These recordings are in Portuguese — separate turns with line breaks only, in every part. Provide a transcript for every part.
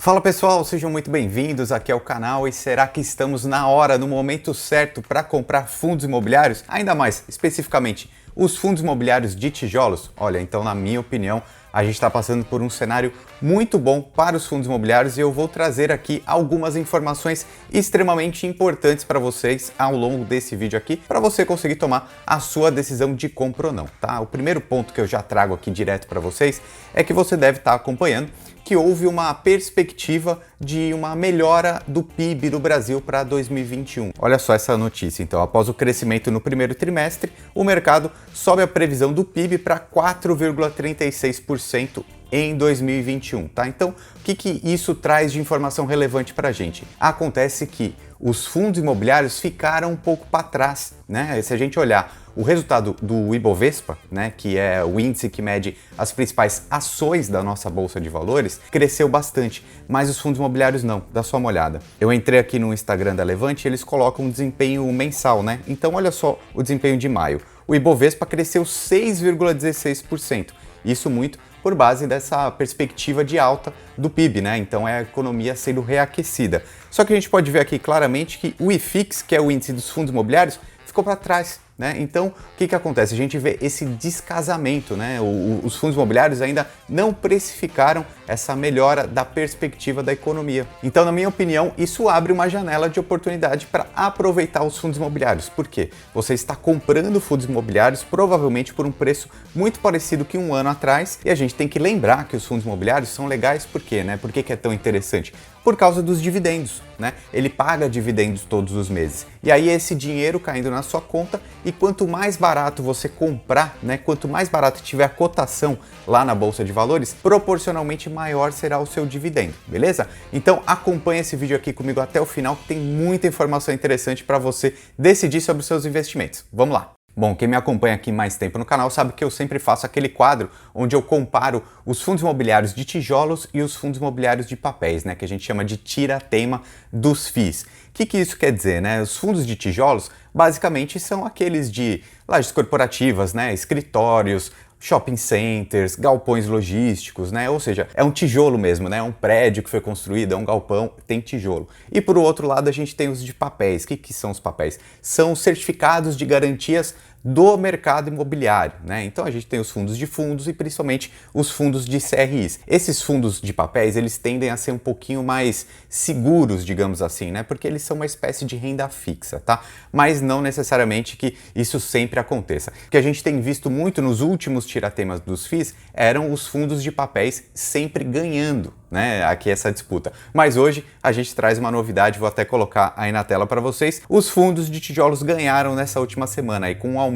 Fala pessoal, sejam muito bem-vindos aqui ao canal. E será que estamos na hora, no momento certo para comprar fundos imobiliários? Ainda mais, especificamente, os fundos imobiliários de tijolos? Olha, então na minha opinião, a gente está passando por um cenário muito bom para os fundos imobiliários e eu vou trazer aqui algumas informações extremamente importantes para vocês ao longo desse vídeo aqui, para você conseguir tomar a sua decisão de compra ou não, tá? O primeiro ponto que eu já trago aqui direto para vocês é que você deve estar acompanhando que houve uma perspectiva de uma melhora do PIB do Brasil para 2021. Olha só essa notícia, então, após o crescimento no primeiro trimestre, o mercado sobe a previsão do PIB para 4,36% em 2021, tá? Então, o que isso traz de informação relevante para a gente? Acontece que os fundos imobiliários ficaram um pouco para trás, né? Se a gente olhar o resultado do Ibovespa, né, que é o índice que mede as principais ações da nossa bolsa de valores, cresceu bastante, mas os fundos imobiliários não. Dá só uma olhada. Eu entrei aqui no Instagram da Levante e eles colocam um desempenho mensal, né? Então olha só o desempenho de maio. O Ibovespa cresceu 6,16%. Isso muito por base dessa perspectiva de alta do PIB, né? Então é a economia sendo reaquecida. Só que a gente pode ver aqui claramente que o IFIX, que é o índice dos fundos imobiliários, ficou para trás, né? Então, o que acontece? A gente vê esse descasamento, né? Os fundos imobiliários ainda não precificaram essa melhora da perspectiva da economia. Então, na minha opinião, isso abre uma janela de oportunidade para aproveitar os fundos imobiliários. Por quê? Você está comprando fundos imobiliários provavelmente por um preço muito parecido que um ano atrás, e a gente tem que lembrar que os fundos imobiliários são legais por quê, né? Por que é tão interessante? Por causa dos dividendos, né? Ele paga dividendos todos os meses. E aí esse dinheiro caindo na sua conta, e quanto mais barato você comprar, né? Quanto mais barato tiver a cotação lá na bolsa de valores, proporcionalmente maior será o seu dividendo, beleza? Então acompanha esse vídeo aqui comigo até o final, que tem muita informação interessante para você decidir sobre os seus investimentos. Vamos lá! Bom, quem me acompanha aqui mais tempo no canal sabe que eu sempre faço aquele quadro onde eu comparo os fundos imobiliários de tijolos e os fundos imobiliários de papéis, né, que a gente chama de tira-teima dos FIIs. O que isso quer dizer, né? Os fundos de tijolos basicamente são aqueles de lajes corporativas, né, escritórios, shopping centers, galpões logísticos, né? Ou seja, é um tijolo mesmo, né? É um prédio que foi construído, é um galpão, tem tijolo. E por outro lado a gente tem os de papéis. O que são os papéis? São os certificados de garantias do mercado imobiliário, né? Então a gente tem os fundos de fundos e principalmente os fundos de CRIs. Esses fundos de papéis, eles tendem a ser um pouquinho mais seguros, digamos assim, né? Porque eles são uma espécie de renda fixa, tá? Mas não necessariamente que isso sempre aconteça. O que a gente tem visto muito nos últimos tiratemas dos FIIs eram os fundos de papéis sempre ganhando, né, aqui essa disputa. Mas hoje a gente traz uma novidade, vou até colocar aí na tela para vocês. Os fundos de tijolos ganharam nessa última semana aí com um aumento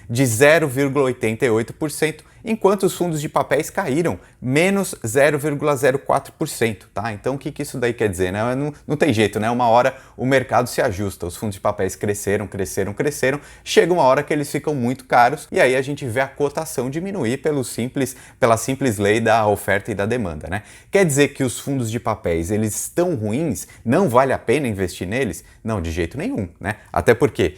de 0,88%, enquanto os fundos de papéis caíram menos 0,04%, tá? Então o que isso daí quer dizer, né? Não tem jeito, né? Uma hora o mercado se ajusta, os fundos de papéis cresceram, chega uma hora que eles ficam muito caros e aí a gente vê a cotação diminuir pela simples lei da oferta e da demanda, né? Quer dizer que os fundos de papéis, eles estão ruins? Não vale a pena investir neles? Não, de jeito nenhum, né? Até porque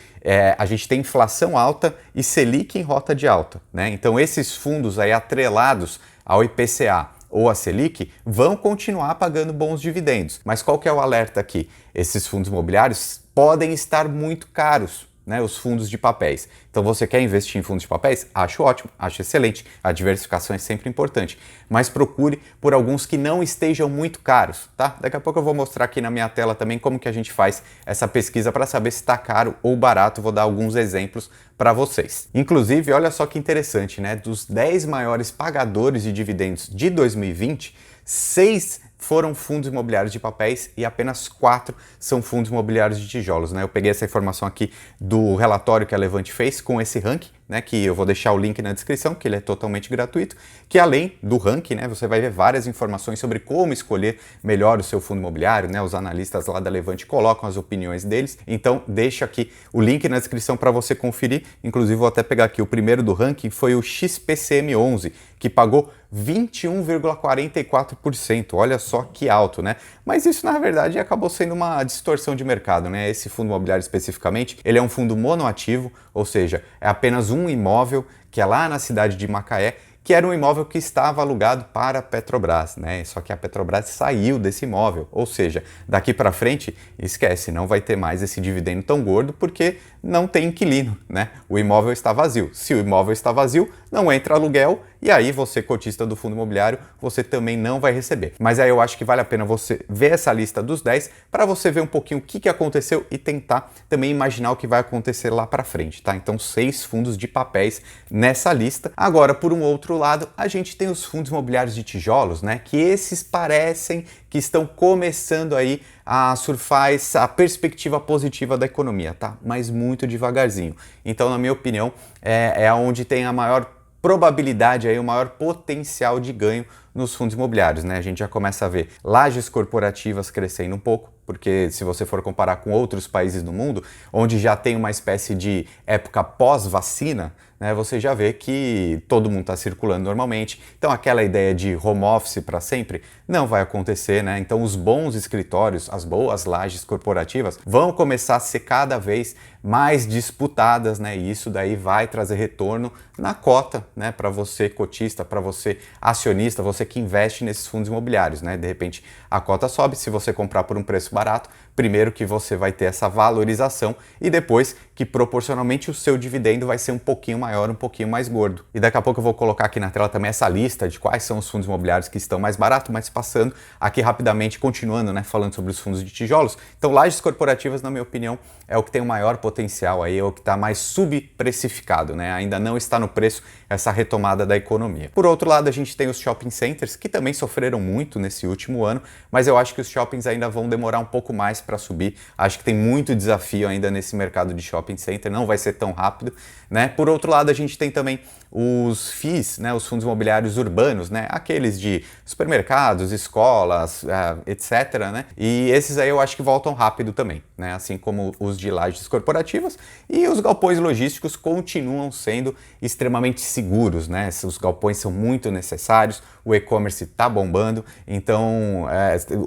a gente tem inflação alta e Selic em rota de alta, né? Então esses fundos aí atrelados ao IPCA ou a Selic vão continuar pagando bons dividendos. Mas qual que é o alerta aqui? Esses fundos imobiliários podem estar muito caros, né, os fundos de papéis. Então você quer investir em fundos de papéis? Acho ótimo, acho excelente. A diversificação é sempre importante, mas procure por alguns que não estejam muito caros, tá? Daqui a pouco eu vou mostrar aqui na minha tela também como que a gente faz essa pesquisa para saber se está caro ou barato. Vou dar alguns exemplos para vocês. Inclusive, olha só que interessante, né? Dos 10 maiores pagadores de dividendos de 2020, 6 foram fundos imobiliários de papéis e apenas 4 são fundos imobiliários de tijolos, né? Eu peguei essa informação aqui do relatório que a Levante fez com esse ranking, né, que eu vou deixar o link na descrição, que ele é totalmente gratuito, que além do ranking, né, você vai ver várias informações sobre como escolher melhor o seu fundo imobiliário, né? Os analistas lá da Levante colocam as opiniões deles, então deixa aqui o link na descrição para você conferir. Inclusive vou até pegar aqui, o primeiro do ranking foi o XPCM11, que pagou 21,44%, olha só que alto, né? Mas isso na verdade acabou sendo uma distorção de mercado, né? Esse fundo imobiliário especificamente, ele é um fundo monoativo, ou seja, é apenas um imóvel que é lá na cidade de Macaé, que era um imóvel que estava alugado para a Petrobras, né? Só que a Petrobras saiu desse imóvel, ou seja, daqui para frente, esquece, não vai ter mais esse dividendo tão gordo porque não tem inquilino, né? O imóvel está vazio. Se o imóvel está vazio, não entra aluguel e aí você, cotista do fundo imobiliário, você também não vai receber. Mas aí eu acho que vale a pena você ver essa lista dos 10 para você ver um pouquinho o que aconteceu e tentar também imaginar o que vai acontecer lá para frente, tá? Então 6 fundos de papéis nessa lista. Agora, por um outro lado, a gente tem os fundos imobiliários de tijolos, né? Que esses parecem que estão começando aí a surfar essa perspectiva positiva da economia, tá? Mas muito devagarzinho. Então, na minha opinião, é onde tem a maior probabilidade, aí, o maior potencial de ganho nos fundos imobiliários, né? A gente já começa a ver lajes corporativas crescendo um pouco, porque se você for comparar com outros países do mundo, onde já tem uma espécie de época pós-vacina, né, você já vê que todo mundo está circulando normalmente. Então aquela ideia de home office para sempre não vai acontecer, né? Então os bons escritórios, as boas lajes corporativas vão começar a ser cada vez mais disputadas, né? E isso daí vai trazer retorno na cota, né? Para você cotista, para você acionista, você que investe nesses fundos imobiliários, né? De repente a cota sobe se você comprar por um preço barato, primeiro que você vai ter essa valorização e depois que proporcionalmente o seu dividendo vai ser um pouquinho maior, um pouquinho mais gordo. E daqui a pouco eu vou colocar aqui na tela também essa lista de quais são os fundos imobiliários que estão mais baratos, mas passando aqui rapidamente, continuando, né, falando sobre os fundos de tijolos. Então, lajes corporativas, na minha opinião, é o que tem o maior potencial aí, é o que está mais subprecificado, né? Ainda não está no preço essa retomada da economia. Por outro lado, a gente tem os shopping centers, que também sofreram muito nesse último ano, mas eu acho que os shoppings ainda vão demorar um pouco mais para subir. Acho que tem muito desafio ainda nesse mercado de shopping center, não vai ser tão rápido, né? Por outro lado, a gente tem também os FIIs, né, os fundos imobiliários urbanos, né, aqueles de supermercados, escolas, etc, né? E esses aí eu acho que voltam rápido também, né? Assim como os de lajes corporativas, e os galpões logísticos continuam sendo extremamente seguros, né? Os galpões são muito necessários, o e-commerce está bombando, então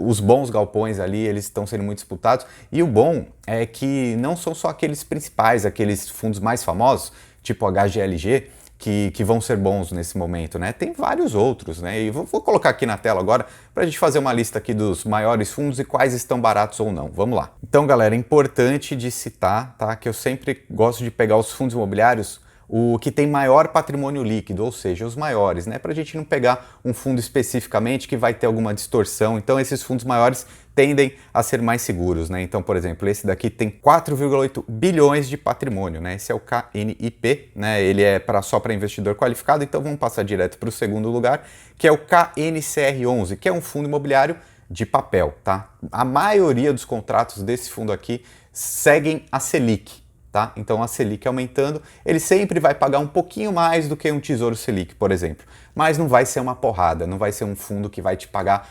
os bons galpões ali, eles estão sendo muito disputados, e o bom é que não são só aqueles principais, aqueles fundos mais famosos, tipo HGLG, que vão ser bons nesse momento, né? Tem vários outros, né? E vou colocar aqui na tela agora para a gente fazer uma lista aqui dos maiores fundos e quais estão baratos ou não. Vamos lá. Então, galera, é importante de citar, tá? Que eu sempre gosto de pegar os fundos imobiliários o que tem maior patrimônio líquido, ou seja, os maiores, né? Para a gente não pegar um fundo especificamente que vai ter alguma distorção. Então, esses fundos maiores tendem a ser mais seguros, né? Então, por exemplo, esse daqui tem 4,8 bilhões de patrimônio, né? Esse é o KNIP, né? Ele é só para investidor qualificado, então vamos passar direto para o segundo lugar, que é o KNCR11, que é um fundo imobiliário de papel, tá? A maioria dos contratos desse fundo aqui seguem a Selic. Tá? Então a Selic aumentando, ele sempre vai pagar um pouquinho mais do que um Tesouro Selic, por exemplo. Mas não vai ser uma porrada, não vai ser um fundo que vai te pagar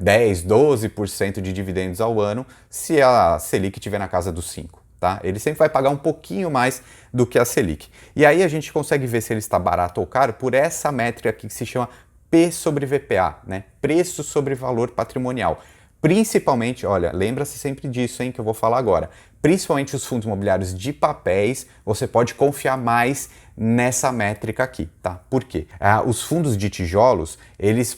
10, 12% de dividendos ao ano se a Selic estiver na casa dos 5%. Tá? Ele sempre vai pagar um pouquinho mais do que a Selic. E aí a gente consegue ver se ele está barato ou caro por essa métrica aqui que se chama P sobre VPA, né? Preço sobre valor patrimonial. Principalmente, olha, lembra-se sempre disso, hein, que eu vou falar agora. Principalmente os fundos imobiliários de papéis, você pode confiar mais nessa métrica aqui, tá? Por quê? Os fundos de tijolos, eles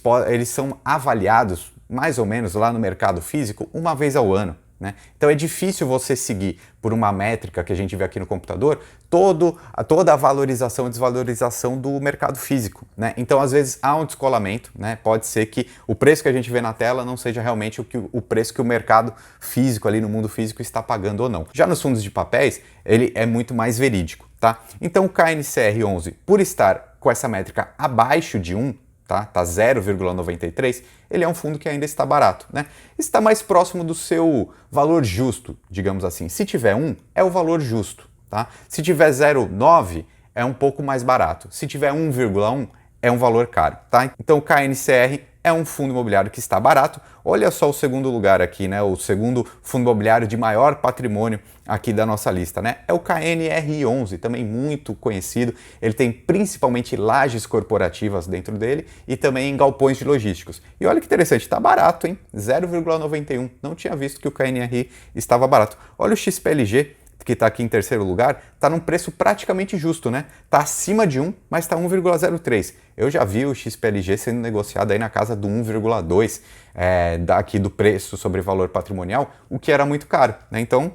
são avaliados mais ou menos lá no mercado físico uma vez ao ano. Né? Então é difícil você seguir por uma métrica que a gente vê aqui no computador toda a valorização e desvalorização do mercado físico. Né? Então às vezes há um descolamento, né? Pode ser que o preço que a gente vê na tela não seja realmente o preço que o mercado físico ali no mundo físico está pagando ou não. Já nos fundos de papéis, ele é muito mais verídico. Tá? Então o KNCR11, por estar com essa métrica abaixo de 1, tá 0,93, ele é um fundo que ainda está barato, né? Está mais próximo do seu valor justo, digamos assim. Se tiver 1, é o valor justo, tá? Se tiver 0,9, é um pouco mais barato. Se tiver 1,1, é um valor caro, tá? Então o KNCR é um fundo imobiliário que está barato. Olha só o segundo lugar aqui, né? O segundo fundo imobiliário de maior patrimônio aqui da nossa lista, né? É o KNR11, também muito conhecido. Ele tem principalmente lajes corporativas dentro dele e também galpões de logísticos. E olha que interessante, está barato, hein? 0,91. Não tinha visto que o KNR estava barato. Olha o XPLG, que está aqui em terceiro lugar, está num preço praticamente justo, né? Está acima de 1, mas está 1,03. Eu já vi o XPLG sendo negociado aí na casa do 1,2 daqui do preço sobre valor patrimonial, o que era muito caro, né? Então,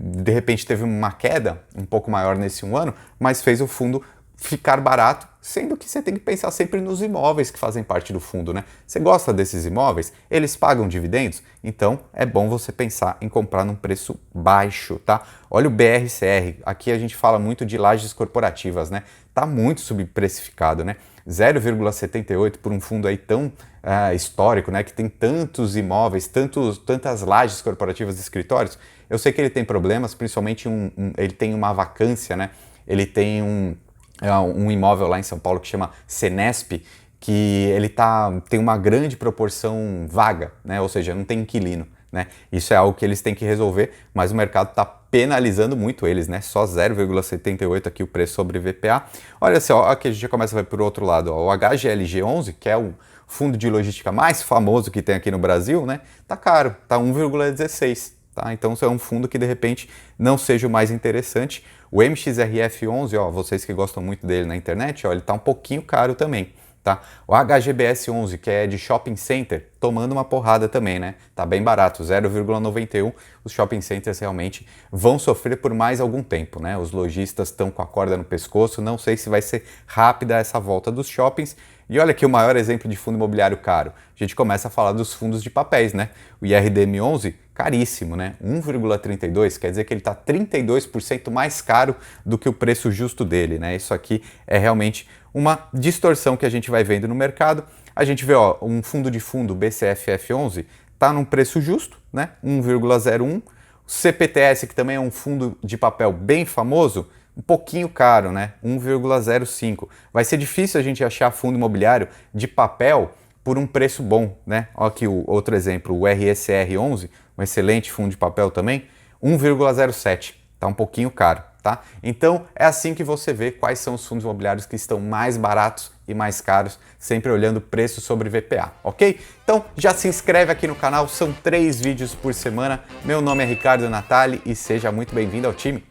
de repente teve uma queda um pouco maior nesse um ano, mas fez o fundo ficar barato, sendo que você tem que pensar sempre nos imóveis que fazem parte do fundo, né? Você gosta desses imóveis? Eles pagam dividendos? Então é bom você pensar em comprar num preço baixo, tá? Olha o BRCR, aqui a gente fala muito de lajes corporativas, né? Tá muito subprecificado, né? 0,78 por um fundo aí tão histórico, né? Que tem tantos imóveis, tantas lajes corporativas de escritórios. Eu sei que ele tem problemas, principalmente ele tem uma vacância, né? Ele tem um imóvel lá em São Paulo que chama Senesp, que ele tem uma grande proporção vaga, né? Ou seja, não tem inquilino, né? Isso é algo que eles têm que resolver, mas o mercado está penalizando muito eles, né? Só 0,78 aqui o preço sobre VPA. Olha só, aqui a gente já começa a ver por outro lado, ó, o HGLG11, que é o fundo de logística mais famoso que tem aqui no Brasil, né? Tá caro, tá 1,16. Tá? Então, isso é um fundo que de repente não seja o mais interessante. O MXRF11, ó, vocês que gostam muito dele na internet, ó, ele está um pouquinho caro também. Tá? O HGBS11, que é de shopping center, tomando uma porrada também, né? Tá bem barato, 0,91. Os shopping centers realmente vão sofrer por mais algum tempo, né? Os lojistas estão com a corda no pescoço, não sei se vai ser rápida essa volta dos shoppings. E olha aqui o maior exemplo de fundo imobiliário caro. A gente começa a falar dos fundos de papéis, né? O IRDM11, caríssimo, né? 1,32, quer dizer que ele está 32% mais caro do que o preço justo dele, né? Isso aqui é realmente uma distorção que a gente vai vendo no mercado. A gente vê, ó, um fundo de fundo BCFF11 está num preço justo, né? 1,01. O CPTS, que também é um fundo de papel bem famoso, um pouquinho caro, né? 1,05. Vai ser difícil a gente achar fundo imobiliário de papel por um preço bom, né? Olha aqui o outro exemplo, o RSR11, um excelente fundo de papel também, 1,07. Tá um pouquinho caro, tá? Então é assim que você vê quais são os fundos imobiliários que estão mais baratos e mais caros, sempre olhando preço sobre VPA, ok? Então já se inscreve aqui no canal, são 3 vídeos por semana. Meu nome é Ricardo Natali e seja muito bem-vindo ao time.